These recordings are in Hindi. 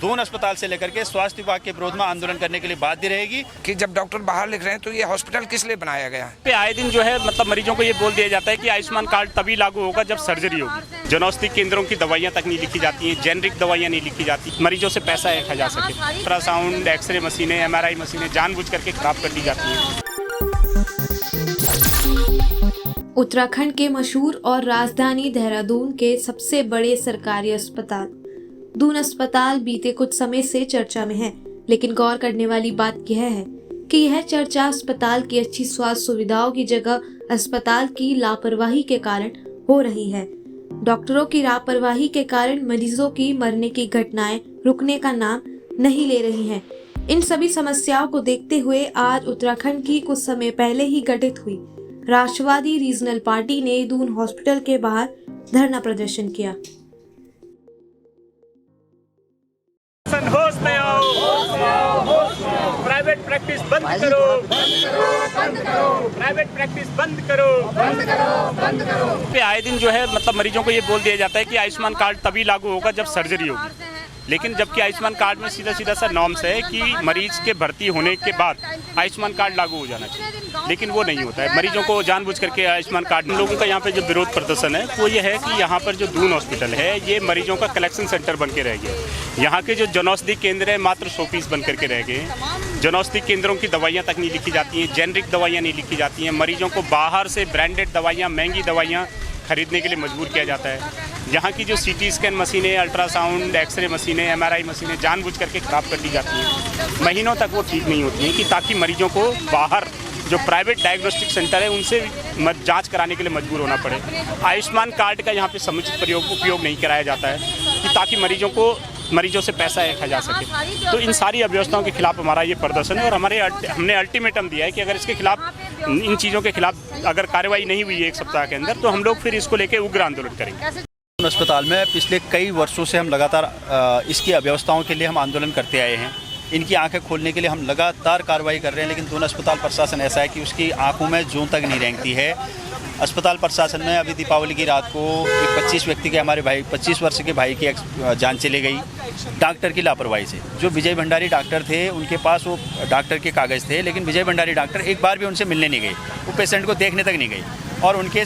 दून अस्पताल से लेकर के स्वास्थ्य विभाग के विरोध में आंदोलन करने के लिए बाध्य रहेगी कि जब डॉक्टर बाहर लिख रहे हैं तो ये हॉस्पिटल किस लिए बनाया गया है। पे आए दिन जो है मतलब मरीजों को ये बोल दिया जाता है कि आयुष्मान कार्ड तभी लागू होगा जब सर्जरी होगी। जनौषधि केंद्रों की दवाइयां तक नहीं लिखी जाती हैं, जेनरिक दवाइयां नहीं लिखी जाती, मरीजों से पैसा ऐंठा जा सके। अल्ट्रासाउंड, एक्सरे मशीनें, MRI मशीनें जानबूझ करके खराब कर दी जाती हैं। उत्तराखंड के मशहूर और राजधानी देहरादून के सबसे बड़े सरकारी अस्पताल दून अस्पताल बीते कुछ समय से चर्चा में है, लेकिन गौर करने वाली बात यह है कि यह चर्चा अस्पताल की अच्छी स्वास्थ्य सुविधाओं की जगह अस्पताल की लापरवाही के कारण हो रही है। डॉक्टरों की लापरवाही के कारण मरीजों की मरने की घटनाएं रुकने का नाम नहीं ले रही हैं। इन सभी समस्याओं को देखते हुए आज उत्तराखंड की कुछ समय पहले ही गठित हुई राष्ट्रवादी रीजनल पार्टी ने दून हॉस्पिटल के बाहर धरना प्रदर्शन किया। होश में आओ, प्राइवेट प्रैक्टिस बंद करो, प्राइवेट प्रैक्टिस बंद करो। पे आए दिन जो है मतलब मरीजों को ये बोल दिया जाता है कि आयुष्मान कार्ड तभी लागू होगा जब सर्जरी होगी, लेकिन जबकि आयुष्मान कार्ड में सीधा सीधा सा नॉर्म्स है कि मरीज के भर्ती होने के बाद आयुष्मान कार्ड लागू हो जाना चाहिए, लेकिन वो नहीं होता है। मरीजों को जानबूझ करके आयुष्मान कार्ड, लोगों का यहाँ पे जो विरोध प्रदर्शन है वो ये है कि यहाँ पर जो दून हॉस्पिटल है ये मरीजों का कलेक्शन सेंटर बन के रह गया। यहाँ के जो जनौषधि केंद्र है मात्र शोपीस बन करके रह गए। जनौषधि केंद्रों की दवाइयाँ तक नहीं लिखी जाती हैं, जेनरिक दवाइयाँ नहीं लिखी जाती हैं, मरीजों को बाहर से ब्रांडेड दवाइयाँ, महंगी दवाइयाँ खरीदने के लिए मजबूर किया जाता है। यहाँ की जो CT स्कैन मशीनें, अल्ट्रासाउंड, एक्सरे मशीनें, MRI मशीनें जानबूझ करके खराब कर दी जाती हैं। महीनों तक वो ठीक नहीं होती हैं कि ताकि मरीजों को बाहर जो प्राइवेट डायग्नोस्टिक सेंटर है उनसे जांच कराने के लिए मजबूर होना पड़े। आयुष्मान कार्ड का यहाँ पे समुचित उपयोग नहीं कराया जाता है कि ताकि मरीजों से पैसा ऐंठा जा सके। तो इन सारी अव्यवस्थाओं के खिलाफ हमारा ये प्रदर्शन है और हमने अल्टीमेटम दिया है कि अगर इसके खिलाफ, इन चीज़ों के खिलाफ अगर कार्रवाई नहीं हुई है 1 सप्ताह के अंदर, तो हम लोग फिर इसको लेकर उग्र आंदोलन करेंगे। अस्पताल में पिछले कई वर्षों से हम लगातार इसकी अव्यवस्थाओं के लिए हम आंदोलन करते आए हैं। इनकी आंखें खोलने के लिए हम लगातार कार्रवाई कर रहे हैं, लेकिन दून अस्पताल प्रशासन ऐसा है कि उसकी आंखों में जूं तक नहीं रेंगती है। अस्पताल प्रशासन में अभी दीपावली की रात को 25 व्यक्ति के, हमारे भाई 25 वर्ष के भाई की जान चली गई डॉक्टर की लापरवाही से। जो विजय भंडारी डॉक्टर थे उनके पास वो डॉक्टर के कागज़ थे, लेकिन विजय भंडारी डॉक्टर एक बार भी उनसे मिलने नहीं गए, वो पेशेंट को देखने तक नहीं गई और उनके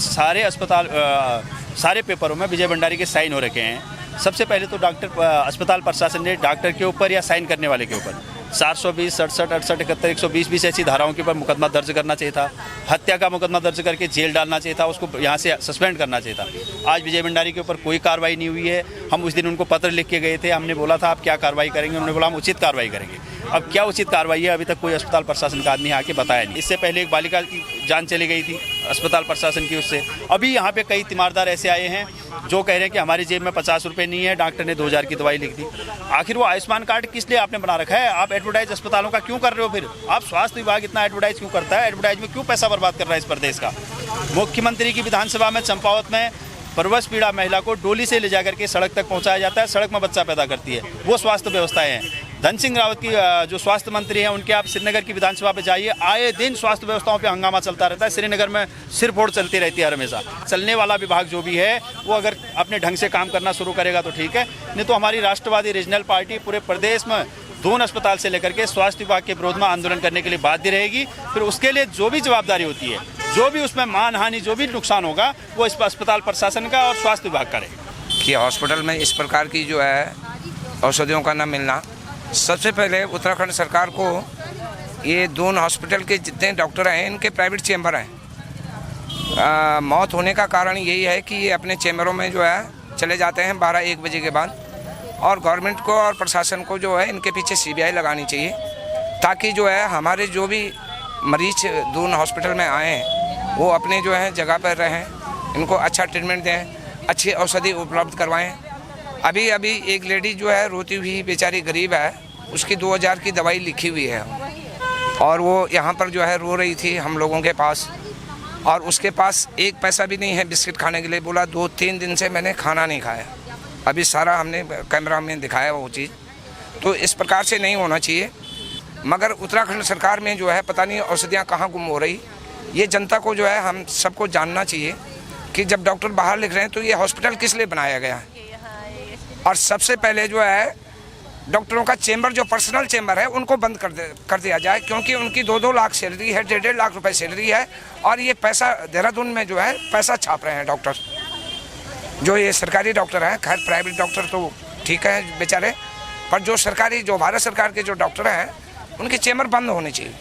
सारे पेपरों में विजय भंडारी के साइन हो रखे हैं। सबसे पहले तो अस्पताल प्रशासन ने डॉक्टर के ऊपर या साइन करने वाले के ऊपर 420, 67, 68, 71, 120 ऐसी धाराओं के ऊपर मुकदमा दर्ज करना चाहिए था। हत्या का मुकदमा दर्ज करके जेल डालना चाहिए था, उसको यहाँ से सस्पेंड करना चाहिए था। आज विजय भंडारी के ऊपर कोई कार्रवाई नहीं हुई है। हम उस दिन उनको पत्र लिख के गए थे, हमने बोला था आप क्या कार्रवाई करेंगे, उन्होंने बोला हम उचित कार्रवाई करेंगे। अब क्या उचित कार्रवाई है, अभी तक कोई अस्पताल प्रशासन का आदमी आके बताया नहीं। इससे पहले एक बालिका की जान चली गई थी अस्पताल प्रशासन की उससे। अभी यहाँ पे कई तीमारदार ऐसे आए हैं जो कह रहे हैं कि हमारी जेब में 50 रुपये नहीं है, डॉक्टर ने 2000 की दवाई लिख दी। आखिर वो आयुष्मान कार्ड किस लिए आपने बना रखा है? आप एडवर्टाइज अस्पतालों का क्यों कर रहे हो? फिर आप स्वास्थ्य विभाग इतना एडवर्टाइज क्यों करता है? एडवर्टाइज में क्यों पैसा बर्बाद कर रहा है इस प्रदेश का? मुख्यमंत्री की विधानसभा में चंपावत में परवश पीड़ा महिला को डोली से ले जाकर के सड़क तक पहुंचाया जाता है, सड़क में बच्चा पैदा करती है। वो स्वास्थ्य व्यवस्थाएं हैं। धन सिंह रावत की जो स्वास्थ्य मंत्री हैं उनके, आप श्रीनगर की विधानसभा पे जाइए, आए दिन स्वास्थ्य व्यवस्थाओं पे हंगामा चलता रहता है। श्रीनगर में सिरफोड़ चलती रहती है हमेशा। चलने वाला विभाग जो भी है वो अगर अपने ढंग से काम करना शुरू करेगा तो ठीक है, नहीं तो हमारी राष्ट्रवादी रीजनल पार्टी पूरे प्रदेश में दून अस्पताल से लेकर के स्वास्थ्य विभाग के विरोध में आंदोलन करने के लिए बाध्य रहेगी। फिर उसके लिए जो भी जवाबदारी होती है, जो भी उसमें मानहानि, जो भी नुकसान होगा, वो इस अस्पताल प्रशासन का और स्वास्थ्य विभाग करेगा। कि हॉस्पिटल में इस प्रकार की जो है औषधियों का न मिलना, सबसे पहले उत्तराखंड सरकार को ये दून हॉस्पिटल के जितने डॉक्टर हैं इनके प्राइवेट चैम्बर हैं। मौत होने का कारण यही है कि ये अपने चैम्बरों में जो है चले जाते हैं 12-1 बजे के बाद, और गवर्नमेंट को और प्रशासन को जो है इनके पीछे CBI लगानी चाहिए, ताकि जो है हमारे जो भी मरीज दून हॉस्पिटल में आए हैं वो अपने जो है जगह पर रहें, इनको अच्छा ट्रीटमेंट दें, अच्छी औषधि उपलब्ध करवाएं। अभी एक लेडी जो है रोती हुई बेचारी गरीब है, उसकी 2000 की दवाई लिखी हुई है और वो यहाँ पर जो है रो रही थी हम लोगों के पास, और उसके पास 1 पैसा भी नहीं है बिस्किट खाने के लिए। बोला 2-3 दिन से मैंने खाना नहीं खाया। अभी सारा हमने कैमरा में दिखाया वो चीज़। तो इस प्रकार से नहीं होना चाहिए। मगर उत्तराखंड सरकार में जो है पता नहीं औषधियाँ कहाँ गुम हो रही। ये जनता को जो है हम सबको जानना चाहिए कि जब डॉक्टर बाहर लिख रहे हैं तो ये हॉस्पिटल किस लिए बनाया गया है। और सबसे पहले जो है डॉक्टरों का चेंबर जो पर्सनल चेंबर है उनको बंद कर दिया जाए, क्योंकि उनकी 2-2 लाख सैलरी है, 1.5 लाख रुपए सैलरी है, और ये पैसा देहरादून में जो है पैसा छाप रहे हैं डॉक्टर, जो ये सरकारी डॉक्टर हैं। खैर प्राइवेट डॉक्टर तो ठीक है बेचारे, पर जो सरकारी, जो भारत सरकार के जो डॉक्टर हैं उनके चेंबर बंद होने चाहिए।